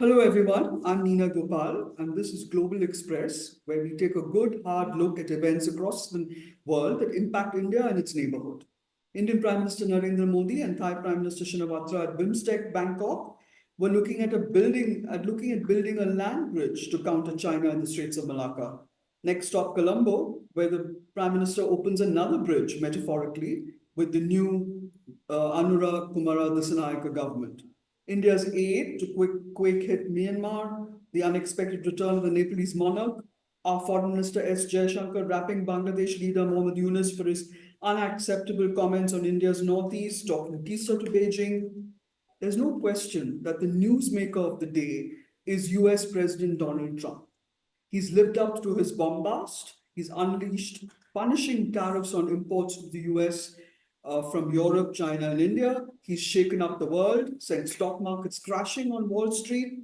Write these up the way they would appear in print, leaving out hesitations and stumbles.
Hello, everyone. I'm Nina Gopal, and this is Global Express, where we take a good, hard look at events across the world that impact India and its neighborhood. Indian Prime Minister Narendra Modi and Thai Prime Minister Srivastava at BIMSTEC, Bangkok, were looking at building a land bridge to counter China in the Straits of Malacca. Next stop, Colombo, where the Prime Minister opens another bridge, metaphorically, with the new Anura Kumara Dissanayaka government. India's aid to quake hit Myanmar, the unexpected return of the Nepalese monarch, our Foreign Minister S. Jaishankar rapping Bangladesh leader Mohammad Yunus for his unacceptable comments on India's northeast, talking Tisa to Beijing. There's no question that the newsmaker of the day is US President Donald Trump. He's lived up to his bombast. He's unleashed punishing tariffs on imports to the US from Europe, China, and India. He's shaken up the world, sent stock markets crashing on Wall Street,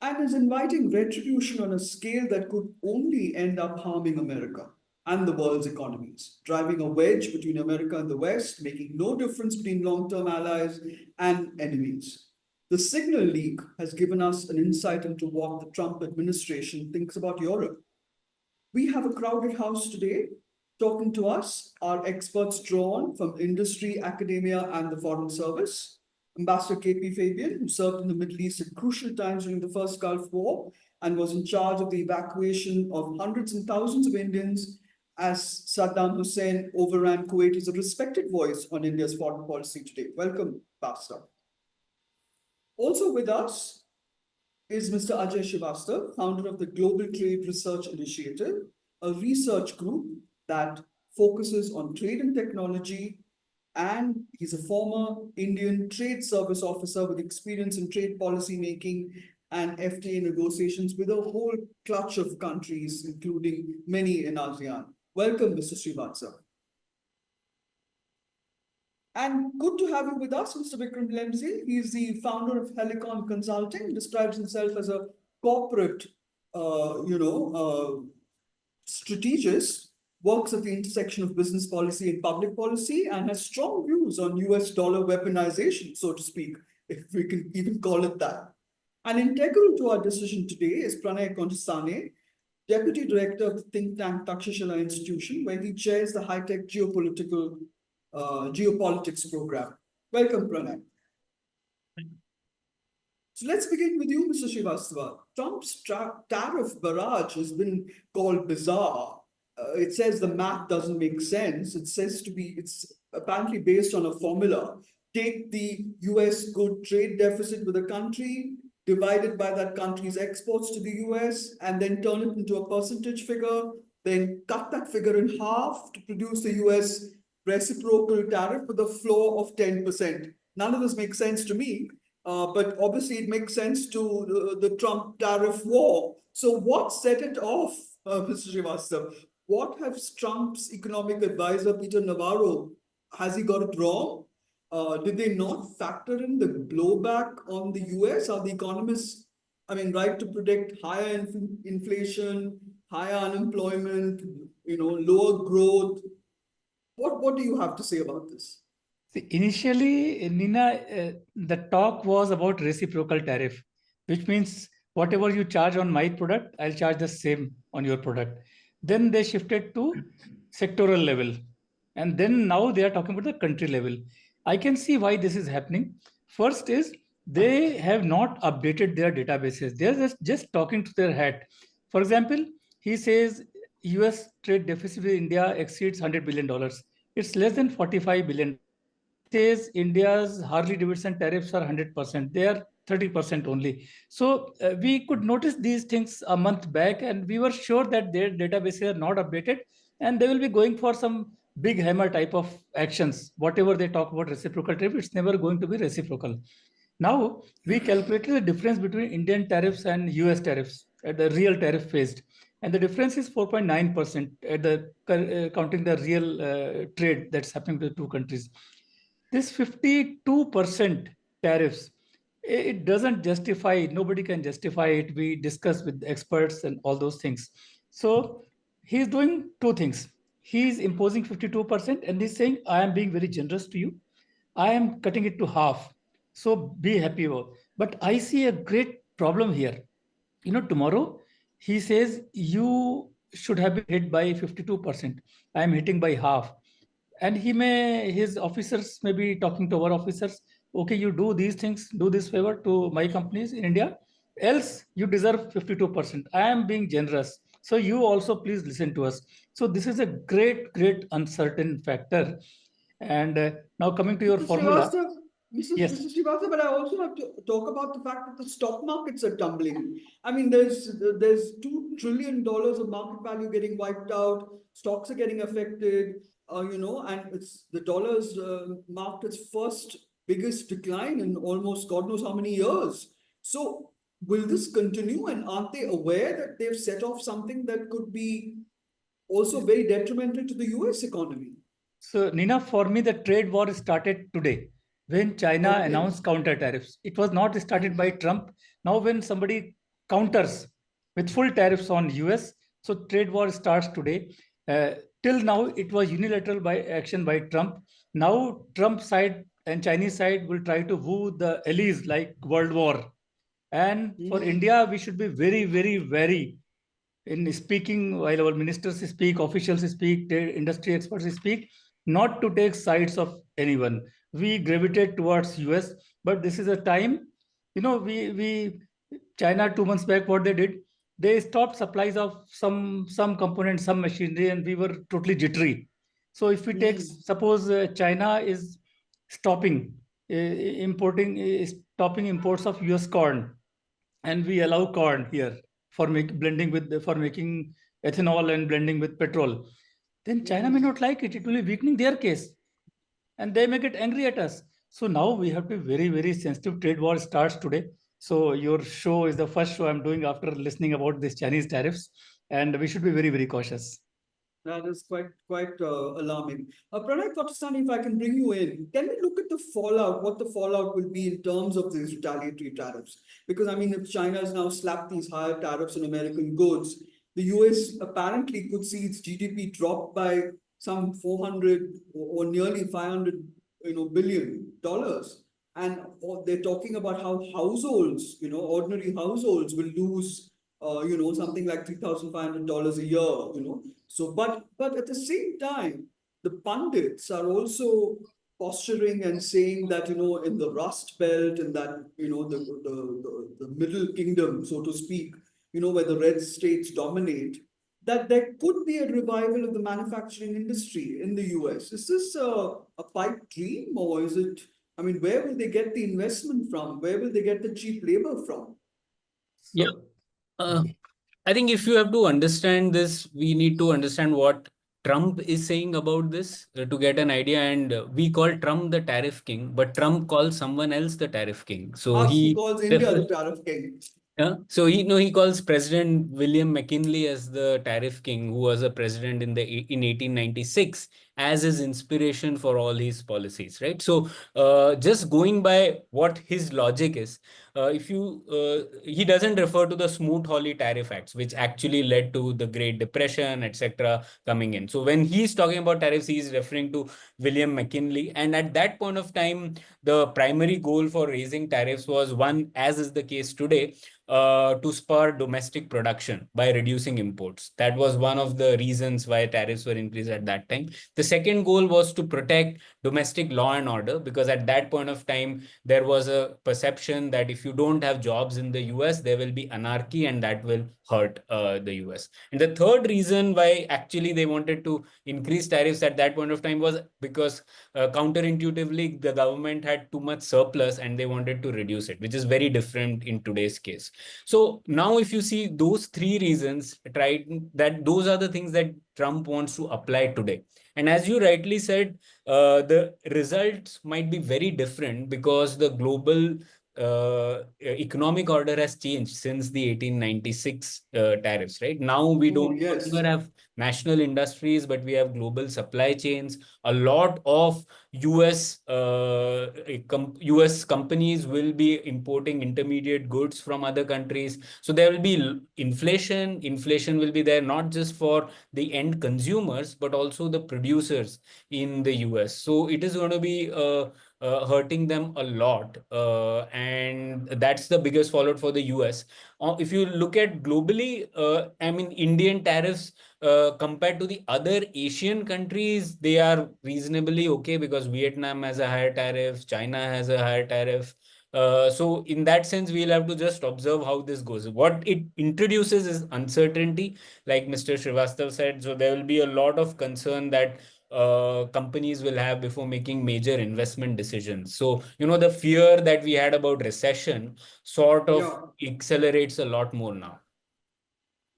and is inviting retribution on a scale that could only end up harming America and the world's economies, driving a wedge between America and the West, making no difference between long-term allies and enemies. The signal leak has given us an insight into what the Trump administration thinks about Europe. We have a crowded house today. Talking to us are experts drawn from industry, academia, and the Foreign Service. Ambassador KP Fabian, who served in the Middle East at crucial times during the First Gulf War and was in charge of the evacuation of hundreds and thousands of Indians as Saddam Hussein overran Kuwait, is a respected voice on India's foreign policy today. Welcome, Ambassador. Also with us is Mr. Ajay Srivastava, founder of the Global Trade Research Initiative, a research group that focuses on trade and technology, and he's a former Indian Trade Service officer with experience in trade policy making and FTA negotiations with a whole clutch of countries, including many in ASEAN. Welcome, Mr. Srivastava. And good to have you with us, Mr. Vikram Limsay. He's the founder of Helicon Consulting, describes himself as a corporate, strategist, works at the intersection of business policy and public policy, and has strong views on US dollar weaponization, so to speak, if we can even call it that. And integral to our decision today is Pranay Kotasthane, Deputy Director of the think tank Takshashila Institution, where he chairs the high-tech geopolitics program. Welcome, Pranay. So let's begin with you, Mr. Srivastava. Trump's tariff barrage has been called bizarre. It says the math doesn't make sense. It's apparently based on a formula. Take the US good trade deficit with a country, divided by that country's exports to the US, and then turn it into a percentage figure, then cut that figure in half to produce the US reciprocal tariff with a floor of 10%. None of this makes sense to me, but obviously it makes sense to the Trump tariff war. So what set it off, Mr. Srivastava? What has Trump's economic advisor, Peter Navarro, has he got it wrong? Did they not factor in the blowback on the US? Are the economists, right to predict higher inflation, higher unemployment, lower growth? What do you have to say about this? See, initially, Nina, the talk was about reciprocal tariff, which means whatever you charge on my product, I'll charge the same on your product. Then they shifted to sectoral level. And then now they are talking about the country level. I can see why this is happening. First is they have not updated their databases. They're just talking to their hat. For example, he says US trade deficit with India exceeds $100 billion. It's less than $45 billion. Says India's Harley Davidson tariffs are 100%. They are 30% only. So we could notice these things a month back, and we were sure that their databases are not updated, and they will be going for some big hammer type of actions. Whatever they talk about reciprocal tariff, it's never going to be reciprocal. Now we calculated the difference between Indian tariffs and US tariffs at the real tariff phased, and the difference is 4.9% at the counting the real trade that's happening to the two countries. This 52% tariffs, it doesn't justify, nobody can justify it. We discussed with experts and all those things. So he's doing two things. He's imposing 52% and he's saying, I am being very generous to you. I am cutting it to half. So be happy about. But I see a great problem here. Tomorrow he says you should have been hit by 52%. I am hitting by half. And his officers may be talking to our officers. Okay, you do these things, do this favor to my companies in India, else you deserve 52%. I am being generous. So you also please listen to us. So this is a great, great uncertain factor. And now coming to your Mr. formula. Srivastava, Yes. Mr. Srivastava, but I also have to talk about the fact that the stock markets are tumbling. I mean, there's $2 trillion of market value getting wiped out. Stocks are getting affected. And it's the dollar's marked its first biggest decline in almost God knows how many years. So will this continue? And aren't they aware that they've set off something that could be also very detrimental to the US economy? So, Nina, for me, the trade war started today when China Okay. announced counter tariffs. It was not started by Trump. Now, when somebody counters with full tariffs on US, so trade war starts today. Till now, it was unilateral by action by Trump. Now, Trump side and Chinese side will try to woo the allies like World War. And for India, we should be very, very, very in speaking while our ministers speak, officials speak, industry experts speak, not to take sides of anyone. We gravitate towards US, but this is a time, we China 2 months back, what they did, they stopped supplies of some components, some machinery, and we were totally jittery. So if we take, suppose China is stopping stopping imports of US corn, and we allow corn here for making ethanol and blending with petrol, then China may not like it. It will be weakening their case, and they may get angry at us. So now we have to be very, very sensitive. Trade war starts today. So your show is the first show I'm doing after listening about these Chinese tariffs, and we should be very, very cautious. That is quite alarming. Pranay, Kotasthane, if I can bring you in, can we look at the fallout, what the fallout will be in terms of these retaliatory tariffs? Because I mean, if China has now slapped these higher tariffs on American goods, the US apparently could see its GDP drop by some 400 or nearly 500, billion dollars. And they're talking about how households, ordinary households will lose, something like $3,500 a year. So, but at the same time, the pundits are also posturing and saying that, in the Rust Belt and that, the Middle Kingdom, so to speak, where the red states dominate, that there could be a revival of the manufacturing industry in the US. Is this a pipe dream, or is it, I mean, where will they get the investment from? Where will they get the cheap labor from? Yeah. I think if you have to understand this, we need to understand what Trump is saying about this to get an idea. And we call Trump the tariff king, but Trump calls someone else the tariff king. So he calls India the tariff king. Yeah. So he calls President William McKinley as the tariff king, who was a president in 1896, as his inspiration for all his policies, right? So just going by what his logic is, he doesn't refer to the Smoot-Hawley tariff acts, which actually led to the Great Depression, etc., coming in. So when he's talking about tariffs, he's referring to William McKinley, and at that point of time, the primary goal for raising tariffs was one, as is the case today, to spur domestic production by reducing imports. That was one of the reasons why tariffs were increased at that time. The second goal was to protect domestic law and order, because at that point of time, there was a perception that if you don't have jobs in the US, there will be anarchy, and that will hurt the US. And the third reason why actually they wanted to increase tariffs at that point of time was because counterintuitively, the government had too much surplus and they wanted to reduce it, which is very different in today's case. So now if you see those three reasons, those are the things that Trump wants to apply today. And as you rightly said, the results might be very different because the global economic order has changed since the 1896 tariffs, right? Now we don't longer have national industries, but we have global supply chains. A lot of US companies will be importing intermediate goods from other countries. So there will be inflation. Inflation will be there not just for the end consumers, but also the producers in the US. So it is going to be hurting them a lot. And that's the biggest fallout for the US. If you look at globally, I mean, Indian tariffs compared to the other Asian countries, they are reasonably okay because Vietnam has a higher tariff, China has a higher tariff. So in that sense, we'll have to just observe how this goes. What it introduces is uncertainty, like Mr. Srivastava said. So there will be a lot of concern that companies will have before making major investment decisions. So, the fear that we had about recession sort of accelerates a lot more now.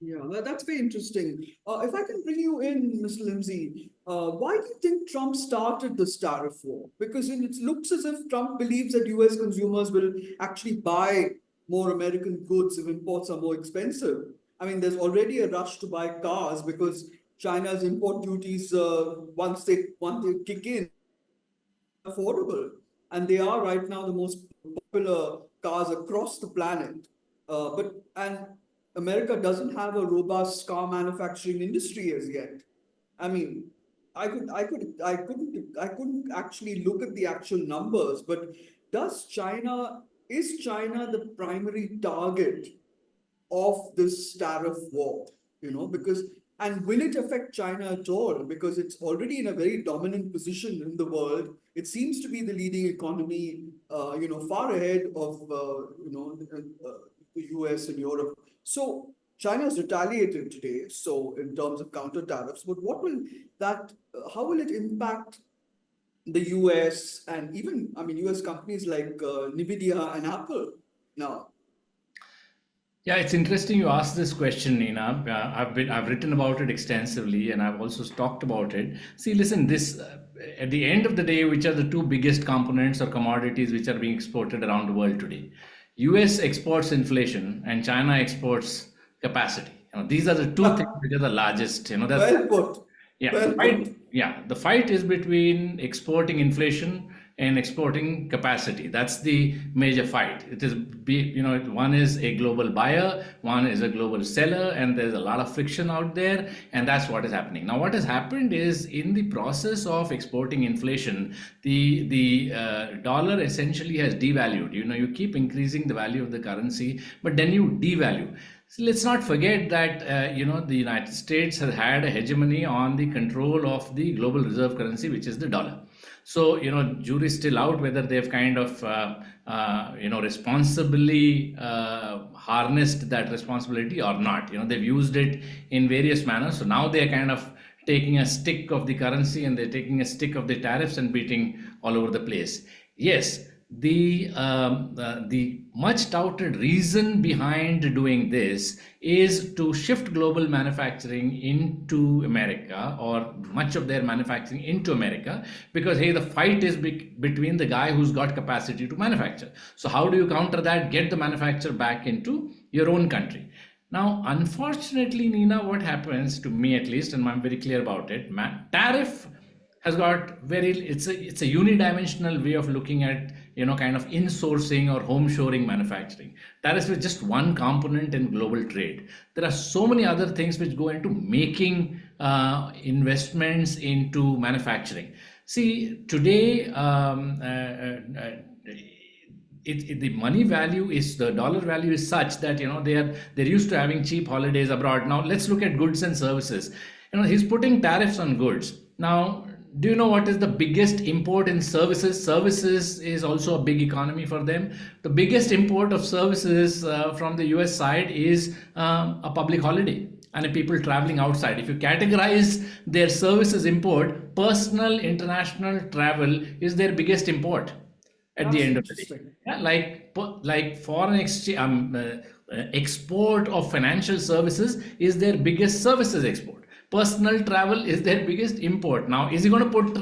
Yeah, that's very interesting. If I can bring you in, Mr. Limsay, why do you think Trump started this tariff war? Because it looks as if Trump believes that US consumers will actually buy more American goods if imports are more expensive. I mean, there's already a rush to buy cars because China's import duties, once they kick in, affordable, and they are right now the most popular cars across the planet. And America doesn't have a robust car manufacturing industry as yet. I mean, I couldn't actually look at the actual numbers, but is China the primary target of this tariff war? Because, and will it affect China at all? Because it's already in a very dominant position in the world. It seems to be the leading economy, far ahead of, the US and Europe. So China's retaliated today. So in terms of counter tariffs, but how will it impact the US and even, US companies like Nvidia and Apple now? Yeah, it's interesting you asked this question, Nina. I've written about it extensively, and I've also talked about it. See, listen, this at the end of the day, which are the two biggest components or commodities which are being exported around the world today? US exports inflation, and China exports capacity. These are the two things which are the largest. That's Well put. yeah, Well the fight, put. yeah, the fight is between exporting inflation and exporting capacity. That's the major fight. It is, one is a global buyer, one is a global seller, and there's a lot of friction out there, and that's what is happening. Now, what has happened is in the process of exporting inflation, the dollar essentially has devalued. You keep increasing the value of the currency, but then you devalue. So let's not forget that the United States has had a hegemony on the control of the global reserve currency, which is the dollar. So jury's still out whether they've kind of responsibly harnessed that responsibility or not. They've used it in various manners. So now they're kind of taking a stick of the currency and they're taking a stick of the tariffs and beating all over the place. Yes, the much touted reason behind doing this is to shift global manufacturing into America, or much of their manufacturing into America, because hey, the fight is between the guy who's got capacity to manufacture. So how do you counter that? Get the manufacture back into your own country. Now, unfortunately, Nina, what happens, to me at least, and I'm very clear about it, tariff has got it's a unidimensional way of looking at kind of insourcing or home shoring manufacturing. Tariffs is just one component in global trade. There are so many other things which go into making investments into manufacturing. See, today the money value is, the dollar value is such that they're used to having cheap holidays abroad. Now let's look at goods and services. He's putting tariffs on goods. Now, do you know what is the biggest import in services? Services is also a big economy for them. The biggest import of services from the US side is a public holiday and people traveling outside. If you categorize their services import, personal international travel is their biggest import at the end of the day. Yeah, like foreign exchange, export of financial services is their biggest services export. Personal travel is their biggest import. Now, is he going to put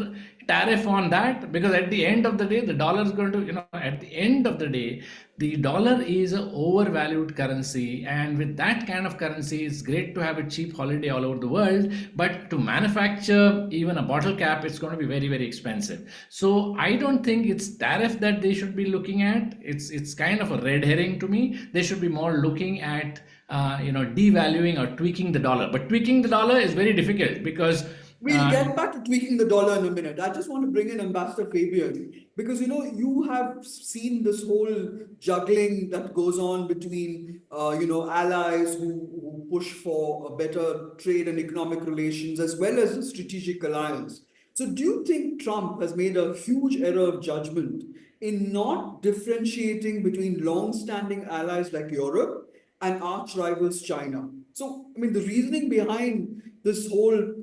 tariff on that? Because at the end of the day, the dollar is going to, at the end of the day, the dollar is an overvalued currency. And with that kind of currency, it's great to have a cheap holiday all over the world. But to manufacture even a bottle cap, it's going to be very, very expensive. So I don't think it's tariff that they should be looking at. It's kind of a red herring to me. They should be more looking at devaluing or tweaking the dollar. But tweaking the dollar is very difficult because We'll get back to tweaking the dollar in a minute. I just want to bring in Ambassador Fabian because you have seen this whole juggling that goes on between allies who push for a better trade and economic relations as well as a strategic alliance. So, do you think Trump has made a huge error of judgment in not differentiating between long-standing allies like Europe and arch rivals China? So, I mean, the reasoning behind this whole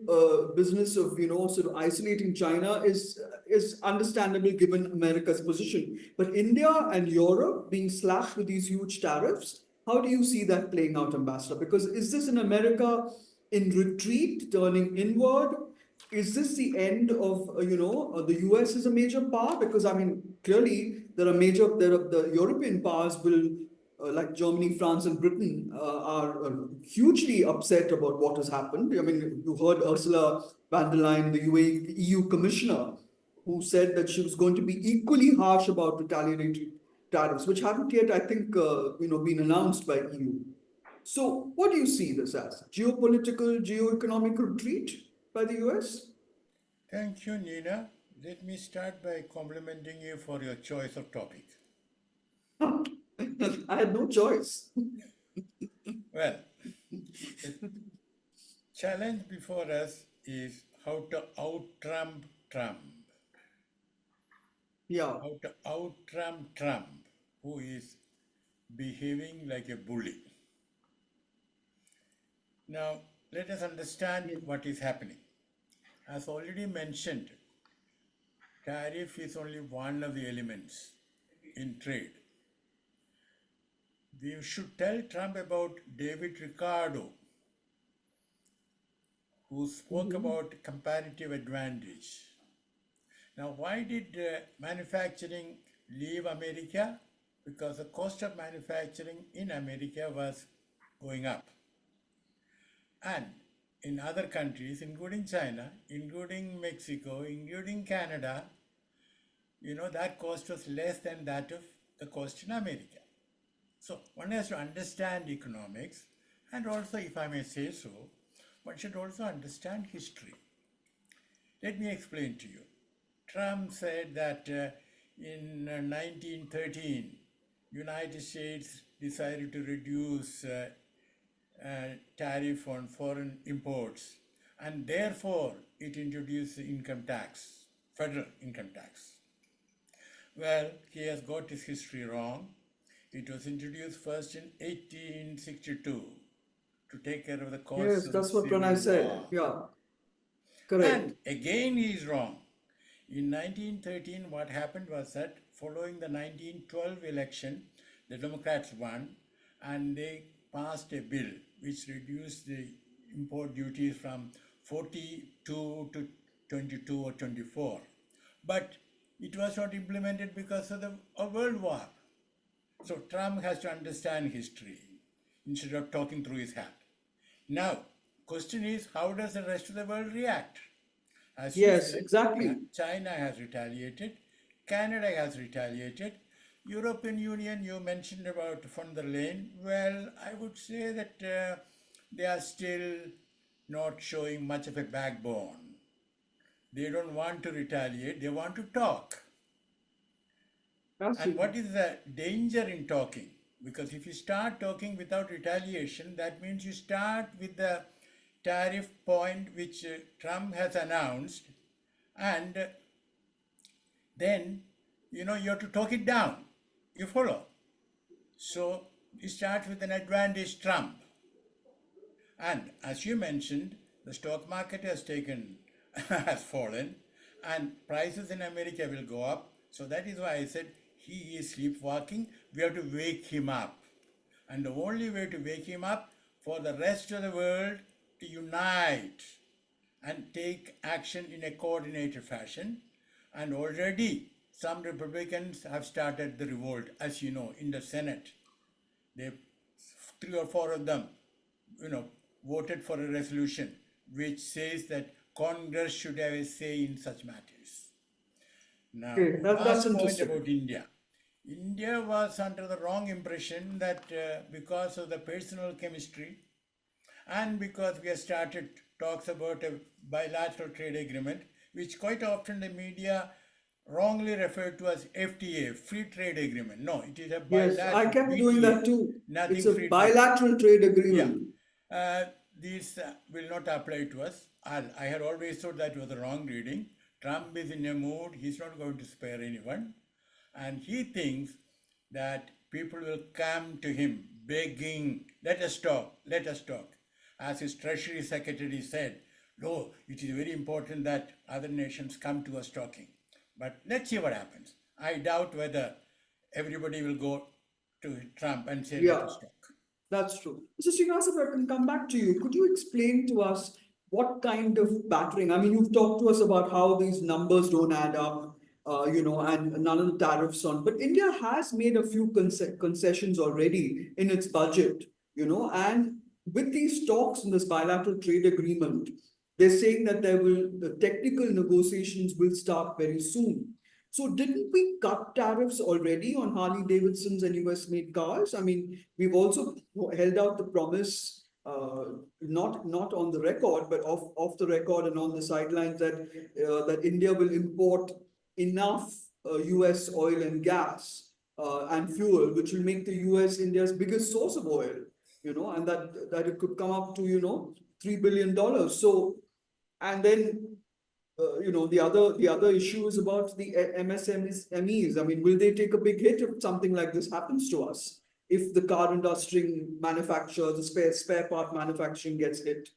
business of sort of isolating China is understandable given America's position. But India and Europe being slashed with these huge tariffs, how do you see that playing out, Ambassador? Because is this in America in retreat, turning inward? Is this the end of the US is a major power? Because I mean, clearly there are the European powers will like Germany, France, and Britain are hugely upset about what has happened. I mean, you heard Ursula von der Leyen, the EU commissioner, who said that she was going to be equally harsh about retaliatory tariffs, which haven't yet, I think, been announced by EU. So, what do you see this as? Geopolitical, geo-economic retreat by the US? Thank you, Nina. Let me start by complimenting you for your choice of topic. I had no choice. Well, the challenge before us is how to out-Trump Trump. Yeah. How to out-Trump Trump, who is behaving like a bully. Now, let us understand what is happening. As already mentioned, tariff is only one of the elements in trade. We should tell Trump about David Ricardo, who spoke about comparative advantage. Now, why did manufacturing leave America? Because the cost of manufacturing in America was going up. And in other countries, including China, including Mexico, including Canada, that cost was less than that of the cost in America. So one has to understand economics, and also, if I may say so, one should also understand history. Let me explain to you. Trump said that in 1913, United States decided to reduce tariff on foreign imports, and therefore it introduced the income tax, federal income tax. Well, he has got his history wrong. It was introduced first in 1862 to take care of the costs Yes, of that's the what Pranay Civil said. War. Yeah, correct. And again he is wrong. In 1913, what happened was that following the 1912 election, the Democrats won and they passed a bill which reduced the import duties from 42 to 22 or 24. But it was not implemented because of the World War. So Trump has to understand history instead of talking through his hat. Now, question is, how does the rest of the world react? As you Yes, said, exactly. China has retaliated, Canada has retaliated, European Union, you mentioned about von der Leyen. Well, I would say that they are still not showing much of a backbone. They don't want to retaliate, they want to talk. And what is the danger in talking? Because if you start talking without retaliation, that means you start with the tariff point which Trump has announced, and then you have to talk it down. You follow? So you start with an advantage Trump. And as you mentioned, the stock market has fallen, and prices in America will go up. So that is why I said he is sleepwalking. We have to wake him up. And the only way to wake him up for the rest of the world to unite and take action in a coordinated fashion. And already some Republicans have started the revolt, as you know, in the Senate. 3 or 4 of them, voted for a resolution which says that Congress should have a say in such matters. Now, Okay, that's last point interesting. about India. India was under the wrong impression that because of the personal chemistry and because we have started talks about a bilateral trade agreement, which quite often the media wrongly referred to as FTA, free trade agreement. No, it is a Yes, bilateral I kept doing BTA, that too. nothing It's a free trade. bilateral trade Yeah. agreement. These will not apply to us. I had always thought that was a wrong reading. Trump is in a mood, he's not going to spare anyone. And he thinks that people will come to him begging, let us talk, let us talk. As his Treasury Secretary said, no, it is very important that other nations come to us talking. But let's see what happens. I doubt whether everybody will go to Trump and say, let Yeah. us talk. That's true. Mr. Srivastava, I can come back to you. Could you explain to us what kind of battering? I mean, you've talked to us about how these numbers don't add up, and none of the tariffs on. But India has made a few concessions already in its budget, and with these talks in this bilateral trade agreement, they're saying that the technical negotiations will start very soon. So didn't we cut tariffs already on Harley Davidsons and US made cars? I mean, we've also held out the promise, not on the record, but off the record and on the sidelines that India will import enough US oil and gas and fuel, which will make the US India's biggest source of oil, and that it could come up to, $3 billion. So, and then the other issue is about the MSMEs. I mean, will they take a big hit if something like this happens to us? If the car industry manufacturers, the spare part manufacturing gets hit?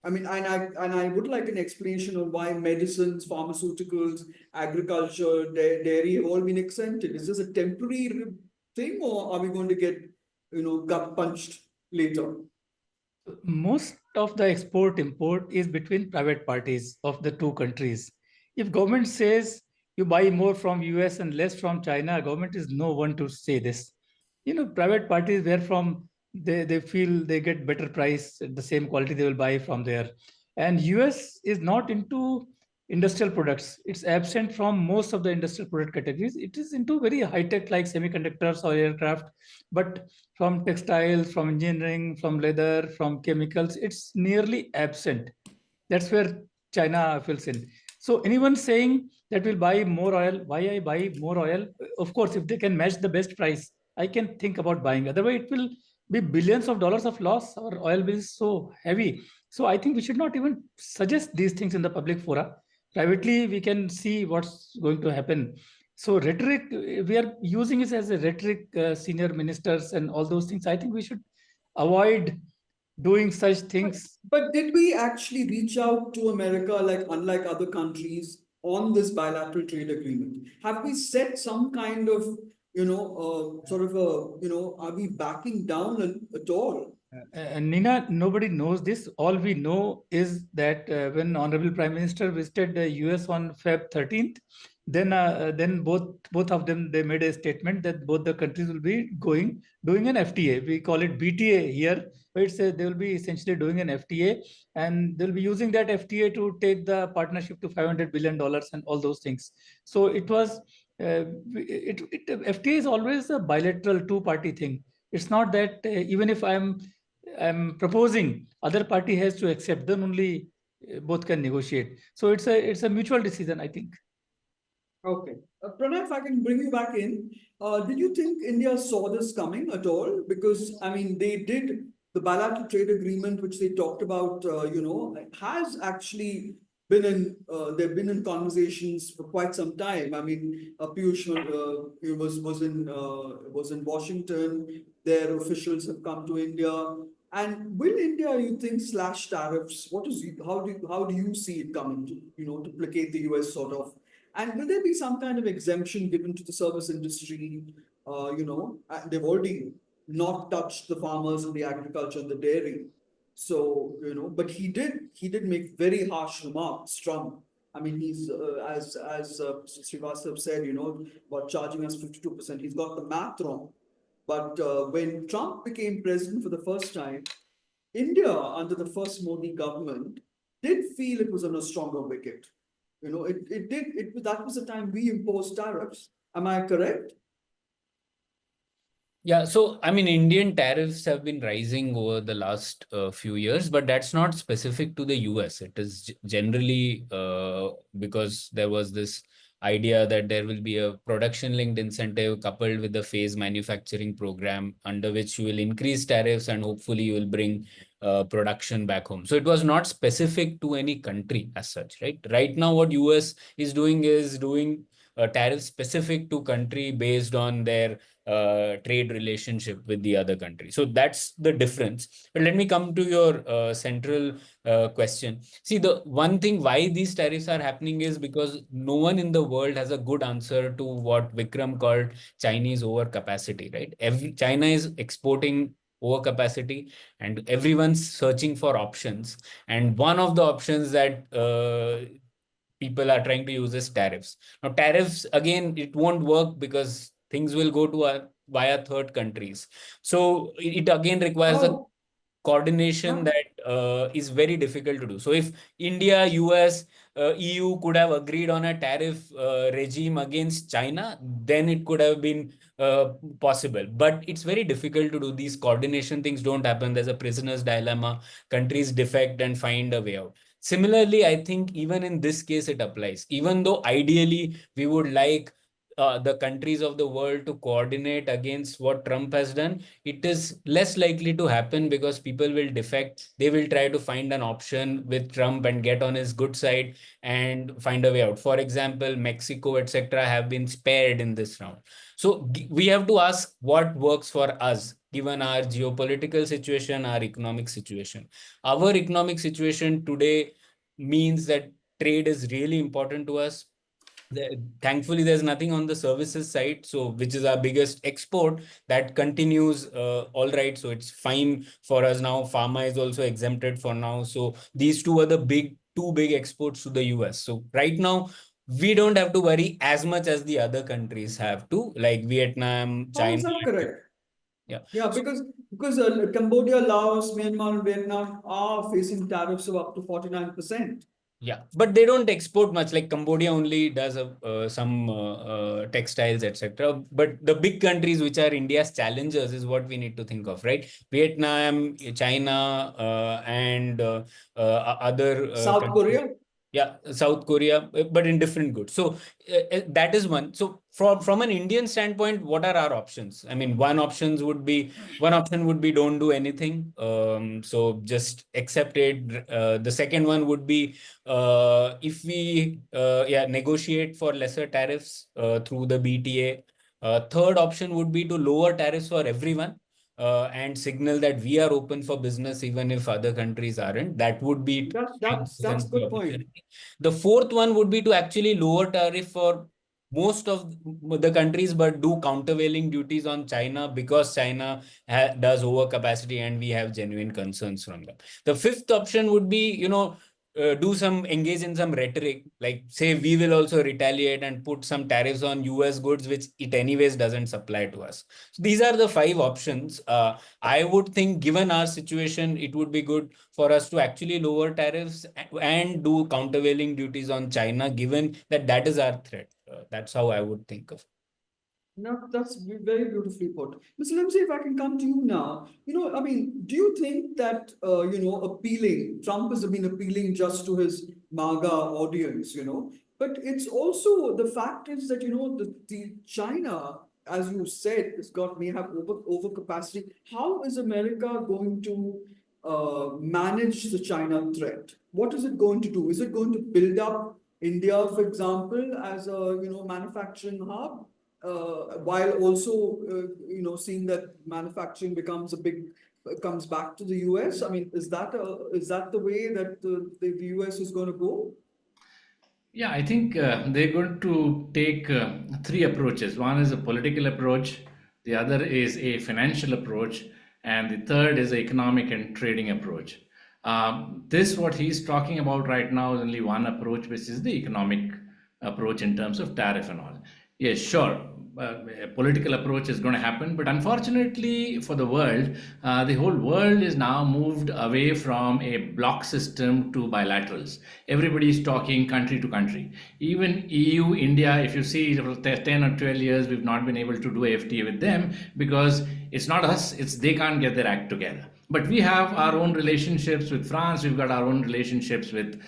I mean, and I would like an explanation of why medicines, pharmaceuticals, agriculture, dairy have all been exempted. Is this a temporary thing, or are we going to get, gut punched later? Most of the export import is between private parties of the two countries. If government says you buy more from US and less from China, government is no one to say this. Private parties where from they feel they get better price at the same quality, they will buy from there. And US is not into industrial products. It's absent from most of the industrial product categories. It is into very high tech like semiconductors or aircraft, but from textiles, from engineering, from leather, from chemicals, it's nearly absent. That's where China fills in. So anyone saying that will buy more oil, why I buy more oil? Of course, if they can match the best price, I can think about buying. Otherwise, it will be billions of dollars of loss. Our oil bill is so heavy. So I think we should not even suggest these things in the public fora. Privately, we can see what's going to happen. So rhetoric, we are using it as a rhetoric, senior ministers and all those things. I think we should avoid doing such things. But did we actually reach out to America, like unlike other countries, on this bilateral trade agreement? Have we set some kind of, are we backing down at all? Nina, nobody knows this. All we know is that when Honorable Prime Minister visited the US on Feb 13th, then both of them, they made a statement that both the countries will be doing an FTA. We call it BTA here, but they will be essentially doing an FTA, and they'll be using that FTA to take the partnership to $500 billion and all those things. So it was, FTA is always a bilateral two-party thing. It's not that even if I'm proposing, other party has to accept, then only both can negotiate. So it's a mutual decision, I think. Okay. Pranay, if I can bring you back in, did you think India saw this coming at all? Because, I mean, they did the bilateral trade agreement, which they talked about, has actually been they've been in conversations for quite some time. I mean, Piyush was in Washington. Their officials have come to India. And will India, you think, slash tariffs? How do you see it coming to placate the US sort of? And will there be some kind of exemption given to the service industry? They've already not touched the farmers and the agriculture and the dairy. So, but he did make very harsh remarks, Trump. I mean, he's, as Srivastava said, about charging us 52%. He's got the math wrong. But when Trump became president for the first time, India, under the first Modi government, did feel it was on a stronger wicket. That was the time we imposed tariffs. Am I correct? Yeah, so I mean, Indian tariffs have been rising over the last few years, but that's not specific to the US. It is generally because there was this idea that there will be a production linked incentive coupled with the phase manufacturing program under which you will increase tariffs and hopefully you will bring production back home. So it was not specific to any country as such, right? Right now, what US is doing tariff specific to country based on their trade relationship with the other country. So that's the difference. But let me come to your central question. See, the one thing why these tariffs are happening is because no one in the world has a good answer to what Vikram called Chinese overcapacity, right? China is exporting overcapacity and everyone's searching for options. And one of the options that people are trying to use is tariffs. Now, tariffs, again, it won't work because things will go to via third countries. So it again requires a Oh, coordination yeah. that is very difficult to do. So if India, US, EU could have agreed on a tariff regime against China, then it could have been possible. But it's very difficult to do. These coordination things don't happen. There's a prisoner's dilemma. Countries defect and find a way out. Similarly, I think even in this case, it applies. Even though ideally we would like the countries of the world to coordinate against what Trump has done, it is less likely to happen because people will defect. They will try to find an option with Trump and get on his good side and find a way out. For example, Mexico, etc., have been spared in this round. So we have to ask what works for us, given our geopolitical situation, our economic situation. Our economic situation today means that trade is really important to us. Thankfully, there's nothing on the services side, so which is our biggest export, that continues all right. So it's fine for us now. Pharma is also exempted for now. So these two are the two big exports to the US. So right now, we don't have to worry as much as the other countries have to, like Vietnam, How is China. that correct? Yeah. Yeah, because Cambodia, Laos, Myanmar, and Vietnam are facing tariffs of up to 49%. Yeah, but they don't export much. Like Cambodia only does some textiles, etc. But the big countries, which are India's challengers, is what we need to think of, right? Vietnam, China, and other South countries. Korea. Yeah, South Korea, but in different goods. So that is one. So from an Indian standpoint, what are our options? I mean, one option would be don't do anything. So just accept it. The second one would be if we negotiate for lesser tariffs through the BTA. Third option would be to lower tariffs for everyone. And signal that we are open for business even if other countries aren't. That would be That's a good point. the fourth one would be to actually lower tariff for most of the countries, but do countervailing duties on China because China does overcapacity and we have genuine concerns from them. The fifth option would be, engage in some rhetoric, like say we will also retaliate and put some tariffs on US goods, which it anyways doesn't supply to us. So these are the five options. I would think given our situation, it would be good for us to actually lower tariffs and do countervailing duties on China, given that that is our threat. That's how I would think of it. No, that's very beautifully put. Mr. Limsay, if I can come to you now, I mean, do you think that, Trump has been appealing just to his MAGA audience, but it's also, the fact is that, the China, as you said, may have overcapacity. How is America going to manage the China threat? What is it going to do? Is it going to build up India, for example, as a, manufacturing hub? While also, seeing that manufacturing comes back to the US. I mean, is that the way that the US is going to go? Yeah, I think they're going to take three approaches. One is a political approach, the other is a financial approach, and the third is an economic and trading approach. This, what he's talking about right now, is only one approach, which is the economic approach in terms of tariff and all. Yes, sure. political approach is going to happen. But unfortunately for the world, the whole world is now moved away from a block system to bilaterals. Everybody is talking country to country. Even EU, India, if you see for 10 or 12 years, we've not been able to do a FTA with them because it's not us, it's they can't get their act together. But we have our own relationships with France, we've got our own relationships with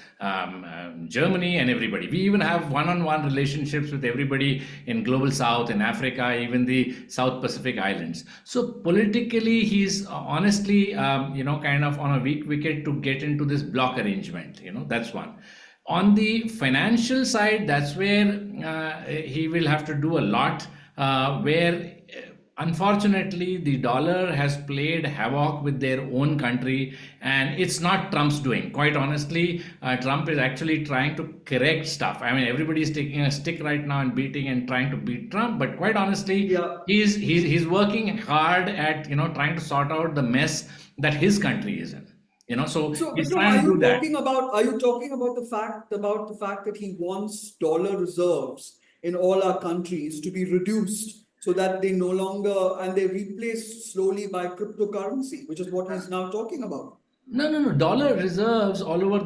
Germany and everybody. We even have one-on-one relationships with everybody in Global South, in Africa, even the South Pacific Islands. So politically, he's honestly, kind of on a weak wicket to get into this block arrangement. That's one. On the financial side, that's where he will have to do a lot, where unfortunately, the dollar has played havoc with their own country, and it's not Trump's doing. Quite honestly, Trump is actually trying to correct stuff. I mean, everybody is taking a stick right now and beating and trying to beat Trump. But quite honestly, Yeah. he's working hard at trying to sort out the mess that his country is in. So So, he's Vikram, trying to do that. are you talking about the fact that he wants dollar reserves in all our countries to be reduced so that they no longer and they replaced slowly by cryptocurrency, which is what he's now talking about? No. Dollar reserves all over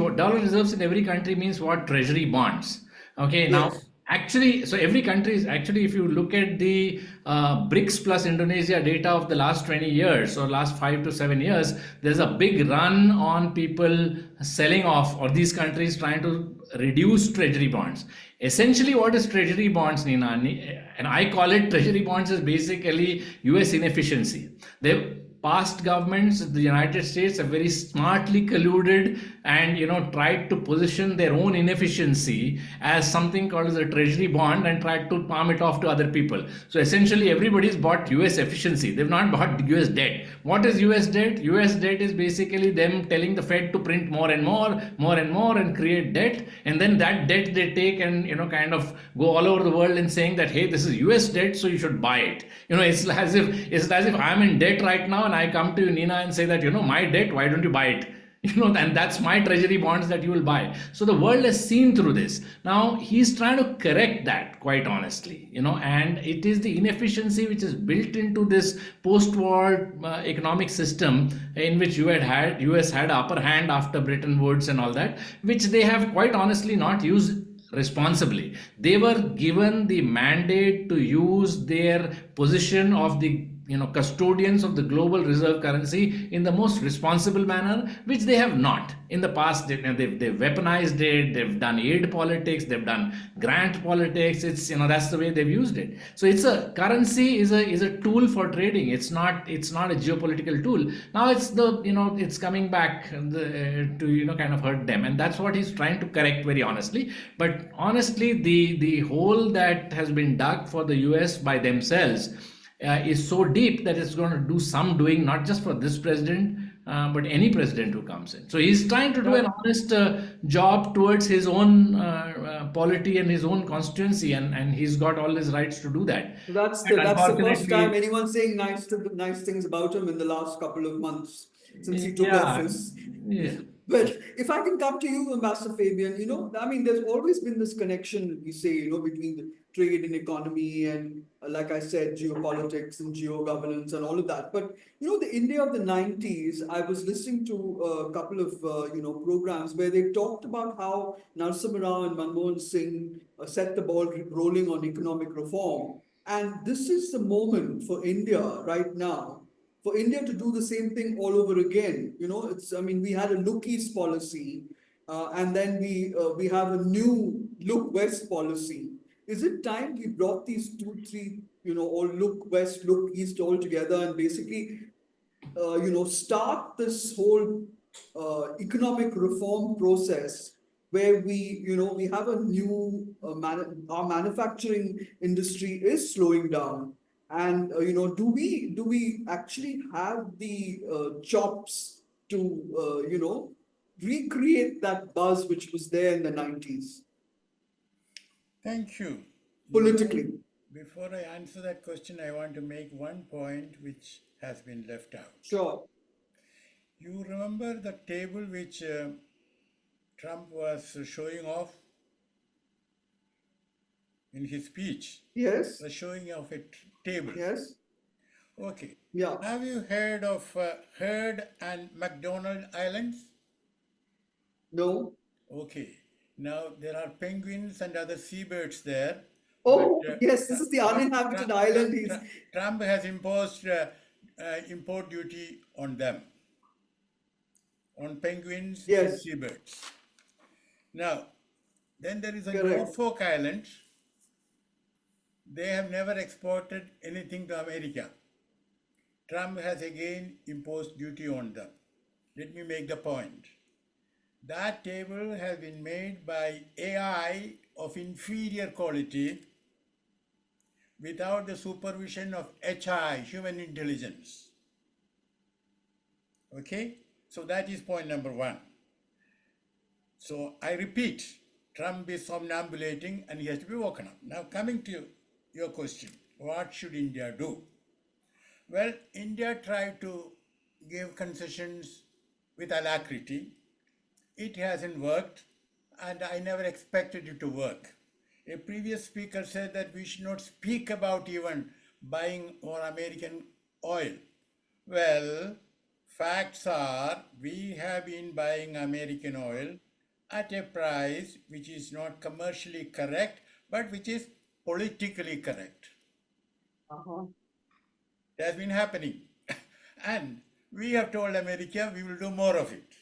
what dollar reserves in every country means what? Treasury bonds. Okay, now Yes. actually, so every country is actually, if you look at the BRICS plus Indonesia data of the last 20 years or last 5 to 7 years, there's a big run on people selling off, or these countries trying to reduce treasury bonds. Essentially, what is treasury bonds, Nina? And I call it treasury bonds is basically US inefficiency. Past governments, the United States, have very smartly colluded and tried to position their own inefficiency as something called as a treasury bond and tried to palm it off to other people. So essentially, everybody's bought US efficiency. They've not bought US debt. What is US debt? US debt is basically them telling the Fed to print more and more and create debt, and then that debt they take and kind of go all over the world and saying that, hey, this is US debt, so you should buy it. It's as if I'm in debt right now and I come to you, Nina, and say that, my debt, why don't you buy it? And that's my treasury bonds that you will buy. So the world has seen through this. Now he's trying to correct that, quite honestly, and it is the inefficiency which is built into this post-war economic system in which US had upper hand after Bretton Woods and all that, which they have quite honestly not used responsibly. They were given the mandate to use their position of the custodians of the global reserve currency in the most responsible manner, which they have not. In the past, they've weaponized it, they've done aid politics, they've done grant politics. It's that's the way they've used it. So it's a currency is a tool for trading. It's not a geopolitical tool. Now it's coming back to kind of hurt them, and that's what he's trying to correct, very honestly. But honestly, the hole that has been dug for the US by themselves is so deep that it's going to do some doing, not just for this president, but any president who comes in. So he's trying to do an honest job towards his own polity and his own constituency, and he's got all his rights to do that. So that's But the first unfortunately- time anyone's saying nice things about him in the last couple of months since he took office. Yeah. But if I can come to you, Ambassador Fabian, I mean, there's always been this connection, we say, between the trade and economy and, like I said, geopolitics and geo-governance and all of that. But, the India of the 90s, I was listening to a couple of, programs where they talked about how Narasimha Rao and Manmohan Singh set the ball rolling on economic reform. And this is the moment for India right now, for India to do the same thing all over again. We had a look east policy, and then we have a new look west policy. Is it time we brought these three, all look west, look east all together and basically, start this whole economic reform process where we have a new, our manufacturing industry is slowing down. And do we actually have the chops to recreate that buzz which was there in the 90s Thank you. politically? Before I answer that question, I want to make one point which has been left out. Sure. You remember the table which Trump was showing off? in his speech, Yes. was showing off a table. Yes. Okay. Yeah. Have you heard of Heard and McDonald Islands? No. Okay. Now there are penguins and other seabirds there. Oh, but, yes, this is the uninhabited island. Trump has imposed import duty on them, on penguins and Yes. seabirds. Now, then there is a Correct. Norfolk Island. They have never exported anything to America. Trump has again imposed duty on them. Let me make the point. That table has been made by AI of inferior quality without the supervision of HI, human intelligence. Okay? So that is point number one. So I repeat, Trump is somnambulating and he has to be woken up. Now coming to your question, what should India do? Well, India tried to give concessions with alacrity. It hasn't worked, and I never expected it to work. A previous speaker said that we should not speak about even buying more American oil. Well, facts are we have been buying American oil at a price which is not commercially correct, but which is politically correct. Uh-huh. It has been happening. And we have told America we will do more of it.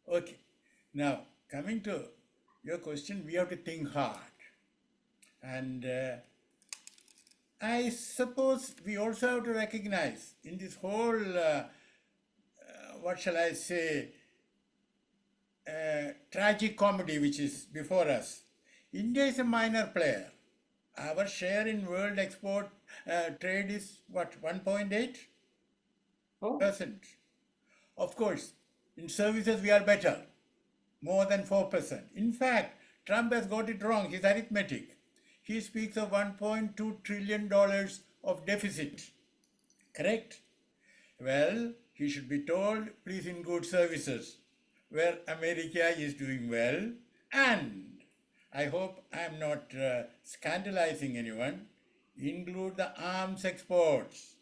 Okay. Now, coming to your question, we have to think hard. And I suppose we also have to recognize in this whole, what shall I say, tragic comedy which is before us, India is a minor player. Our share in world export trade is what, 1.8%? Oh. Of course, in services we are better, more than 4%. In fact, Trump has got it wrong, his arithmetic. He speaks of $1.2 trillion of deficit, correct? Well, he should be told, please in good services, where America is doing well, and I hope I am not scandalizing anyone, include the arms exports.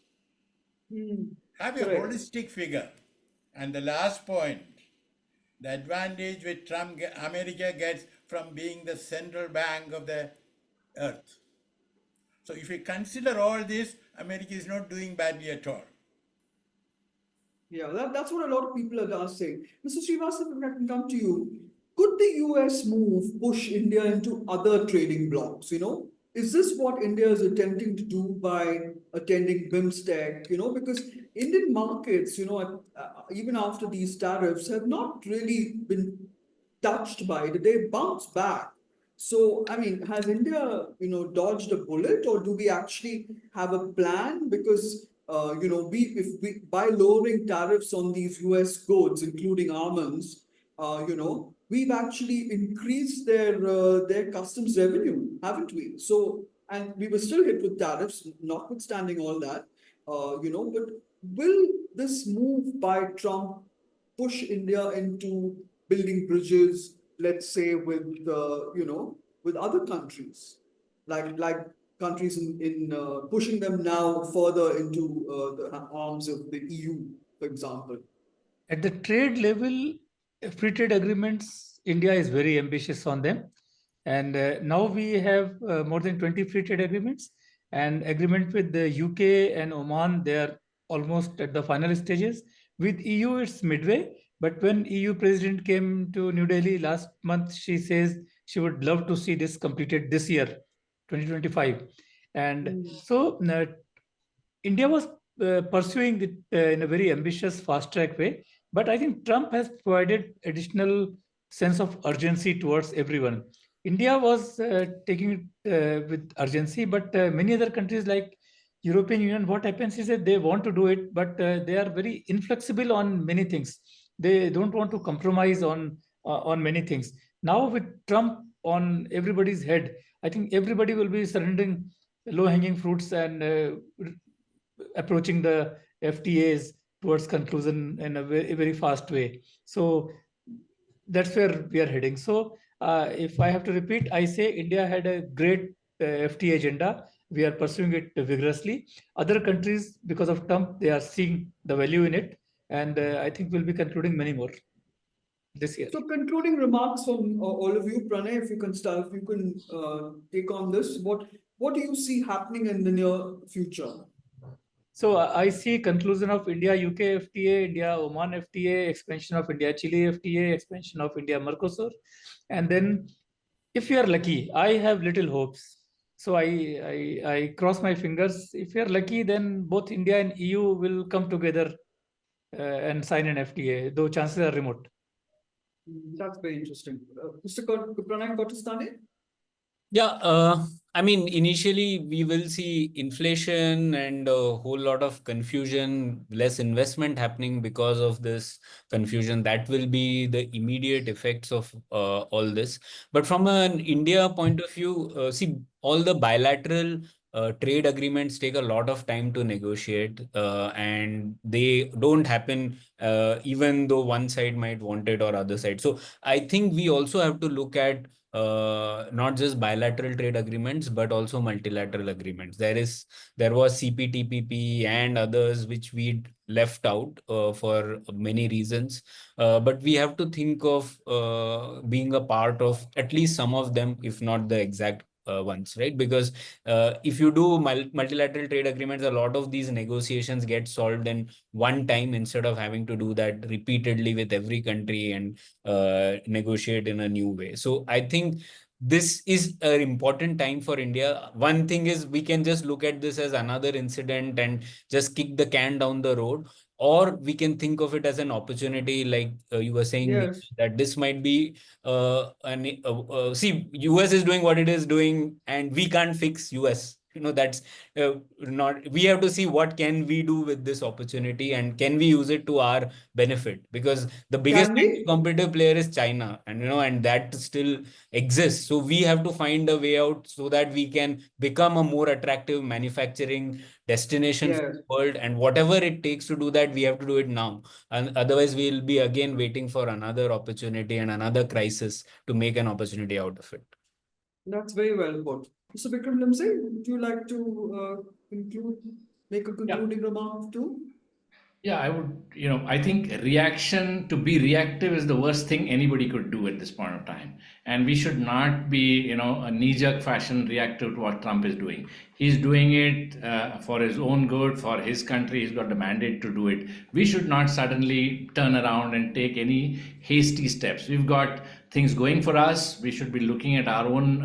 Have a Correct. holistic figure. And the last point, the advantage which America gets from being the central bank of the earth. So if we consider all this, America is not doing badly at all. Yeah, that's what a lot of people are saying. Mr. Srivastava, if I can come to you, could the US move push India into other trading blocs? Is this what India is attempting to do by attending BIMSTEC? Because Indian markets, even after these tariffs, have not really been touched by it. They bounced back. So, I mean, has India, dodged a bullet, or do we actually have a plan? Because, if we by lowering tariffs on these US goods, including almonds, we've actually increased their customs revenue, haven't we? So, and we were still hit with tariffs, notwithstanding all that, but will this move by Trump push India into building bridges, let's say, with other countries, like countries in pushing them now further into the arms of the EU, for example? At the trade level, free trade agreements, India is very ambitious on them. And now we have more than 20 free trade agreements. And agreement with the UK and Oman, they are almost at the final stages. With EU, it's midway. But when EU president came to New Delhi last month, she says she would love to see this completed this year, 2025. And so India was pursuing it in a very ambitious, fast track way. But I think Trump has provided additional sense of urgency towards everyone. India was taking it with urgency, but many other countries like European Union, what happens is that they want to do it, but they are very inflexible on many things. They don't want to compromise on many things. Now with Trump on everybody's head, I think everybody will be surrendering low-hanging fruits and approaching the FTAs towards conclusion in a very, very fast way. So that's where we are heading. So If I have to repeat, I say India had a great FTA agenda. We are pursuing it vigorously. Other countries, because of Trump, they are seeing the value in it, and I think we'll be concluding many more this year. So concluding remarks from all of you, Pranay, if you can start, if you can take on this, what do you see happening in the near future? So I see conclusion of India-UK FTA, India-Oman FTA, expansion of India-Chile FTA, expansion of India-Mercosur. And then if you are lucky, I have little hopes. So I cross my fingers. If you are lucky, then both India and EU will come together and sign an FTA, though chances are remote. That's very interesting. Mr. Pranay Kotasthane? Yeah, I mean, initially we will see inflation and a whole lot of confusion, less investment happening because of this confusion. That will be the immediate effects of all this. But from an India point of view, see, all the bilateral trade agreements take a lot of time to negotiate, and they don't happen even though one side might want it or other side. So I think we also have to look at not just bilateral trade agreements, but also multilateral agreements. There was CPTPP and others which we left out for many reasons. But we have to think of being a part of at least some of them, if not the exact ones, right? Because if you do multilateral trade agreements, a lot of these negotiations get solved in one time instead of having to do that repeatedly with every country and negotiate in a new way. So I think this is an important time for India. One thing is we can just look at this as another incident and just kick the can down the road, or we can think of it as an opportunity, like you were saying, Yes. that this might be see, US is doing what it is doing, and we can't fix US. That's not. We have to see what can we do with this opportunity, and can we use it to our benefit, because the biggest Can we? competitive player is China, and that still exists. So we have to find a way out so that we can become a more attractive manufacturing destination for Yes. the world, and whatever it takes to do that, we have to do it now, and otherwise we'll be again waiting for another opportunity and another crisis to make an opportunity out of it. That's very well put. Mr. Vikram Limsay, would you like to make a concluding remark too? Yeah, I would, I think to be reactive is the worst thing anybody could do at this point of time. And we should not be, a knee-jerk fashion reactive to what Trump is doing. He's doing it for his own good, for his country. He's got the mandate to do it. We should not suddenly turn around and take any hasty steps. We've got things going for us. We should be looking at our own.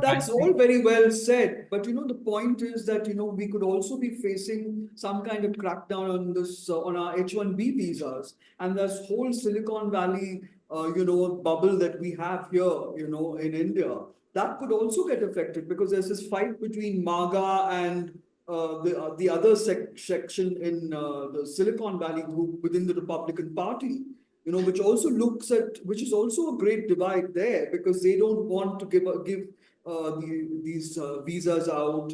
That's all very well said, but the point is that we could also be facing some kind of crackdown on this on our H-1B visas, and this whole Silicon Valley bubble that we have here in India, that could also get affected, because there's this fight between MAGA and the other section in the Silicon Valley group within the Republican Party. Which also which is also a great divide there, because they don't want to give these visas out.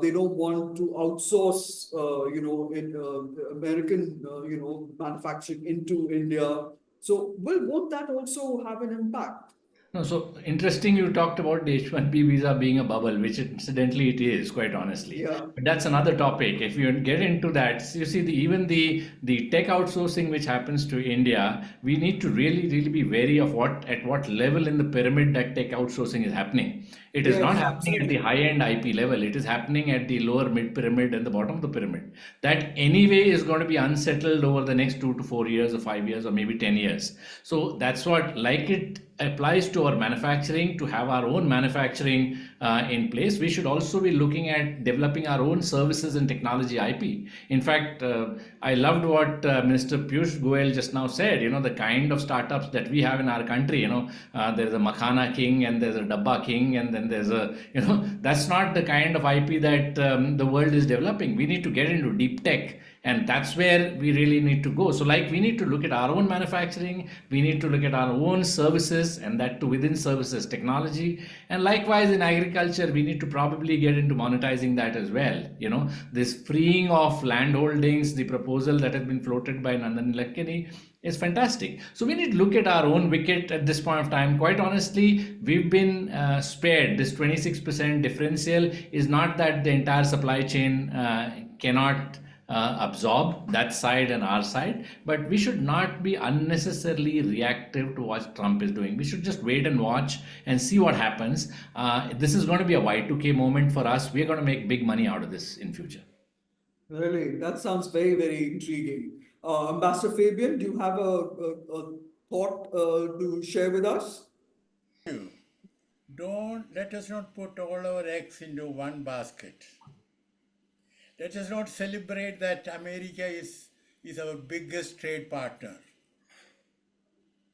They don't want to outsource, American, manufacturing into India. So won't that also have an impact? No, so interesting you talked about the H-1B visa being a bubble, which incidentally it is, quite honestly. Yeah. But that's another topic. If you get into that, you see even the tech outsourcing which happens to India, we need to really, really be wary of at what level in the pyramid that tech outsourcing is happening. It is Yes, not happening at absolutely. the high-end IP level. It is happening at the lower mid-pyramid and the bottom of the pyramid. That anyway is going to be unsettled over the next 2 to 4 years or 5 years or maybe 10 years. So that's what, like it applies to our manufacturing, to have our own manufacturing in place, we should also be looking at developing our own services and technology IP. In fact, I loved what Minister Piyush Goyal just now said, the kind of startups that we have in our country, there's a Makhana King and there's a Dabba King, and then there's a, that's not the kind of IP that the world is developing. We need to get into deep tech And that's where we really need to go. So like we need to look at our own manufacturing, we need to look at our own services, and that too within services technology. And likewise in agriculture, we need to probably get into monetizing that as well. You know, this freeing of land holdings, the proposal that has been floated by Nandan Nilekani is fantastic. So we need to look at our own wicket at this point of time. Quite honestly, we've been spared. This 26% differential is not that the entire supply chain cannot absorb that side and our side, but we should not be unnecessarily reactive to what Trump is doing. We should just wait and watch and see what happens. This is going to be a Y2K moment for us. We're going to make big money out of this in future. Really, that sounds very, very intriguing. Ambassador Fabian, do you have a thought to share with us? Let us not put all our eggs into one basket. Let us not celebrate that America is our biggest trade partner.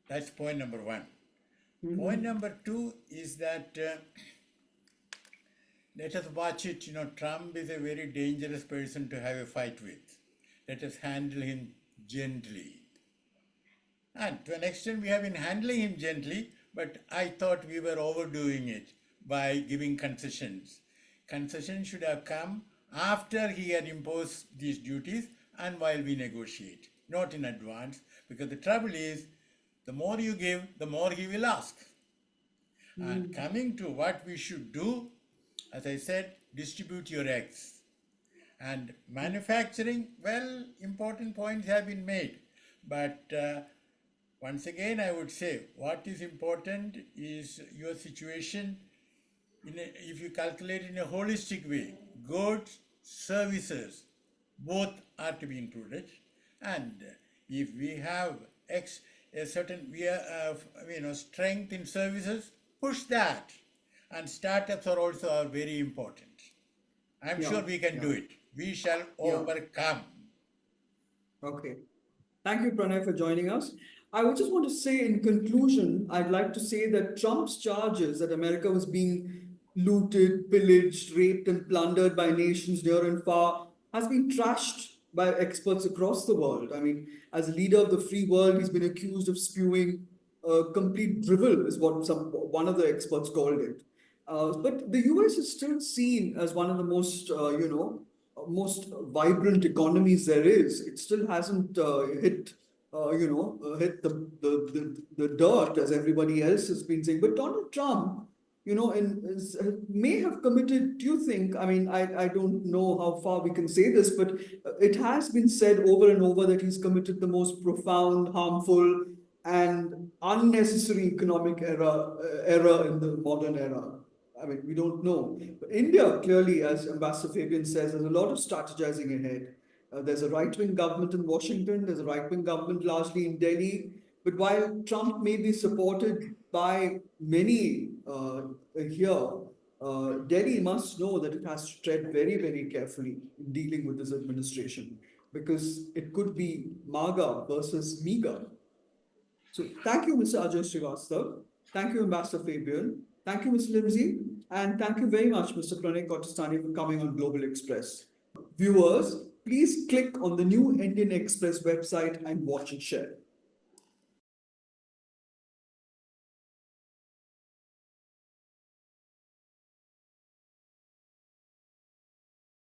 That's point number one. Point number two is that let us watch it. You know, Trump is a very dangerous person to have a fight with. Let us handle him gently. And to an extent, we have been handling him gently, but I thought we were overdoing it by giving concessions. Concessions should have come after he had imposed these duties and while we negotiate, not in advance, because the trouble is, the more you give, the more he will ask. And coming to what we should do, as I said, distribute your eggs. And manufacturing, well, important points have been made. But once again, I would say what is important is your situation, if you calculate in a holistic way, goods, services, both are to be included. And if we have a certain strength in services, push that. And startups are also very important. I'm sure we can do it. We shall overcome. Okay. Thank you, Pranay, for joining us. I would just want to say in conclusion, I'd like to say that Trump's charges that America was being looted, pillaged, raped, and plundered by nations near and far has been trashed by experts across the world. I mean, as a leader of the free world, he's been accused of spewing complete drivel, is what one of the experts called it. But the US is still seen as one of the most, most vibrant economies there is. It still hasn't hit hit the dirt as everybody else has been saying. But Donald Trump, may have committed, do you think, I mean, I don't know how far we can say this, but it has been said over and over that he's committed the most profound, harmful, and unnecessary economic error in the modern era. I mean, we don't know. But India, clearly, as Ambassador Fabian says, has a lot of strategizing ahead. There's a right-wing government in Washington. There's a right-wing government largely in Delhi. But while Trump may be supported by many here, Delhi must know that it has to tread very, very carefully in dealing with this administration, because it could be MAGA versus MEGA. So thank you, Mr. Ajay Srivastava. Thank you, Ambassador Fabian. Thank you, Ms. Limsay. And thank you very much, Mr. Pranay Kotasthane, for coming on Global Express. Viewers, please click on the new Indian Express website and watch and share.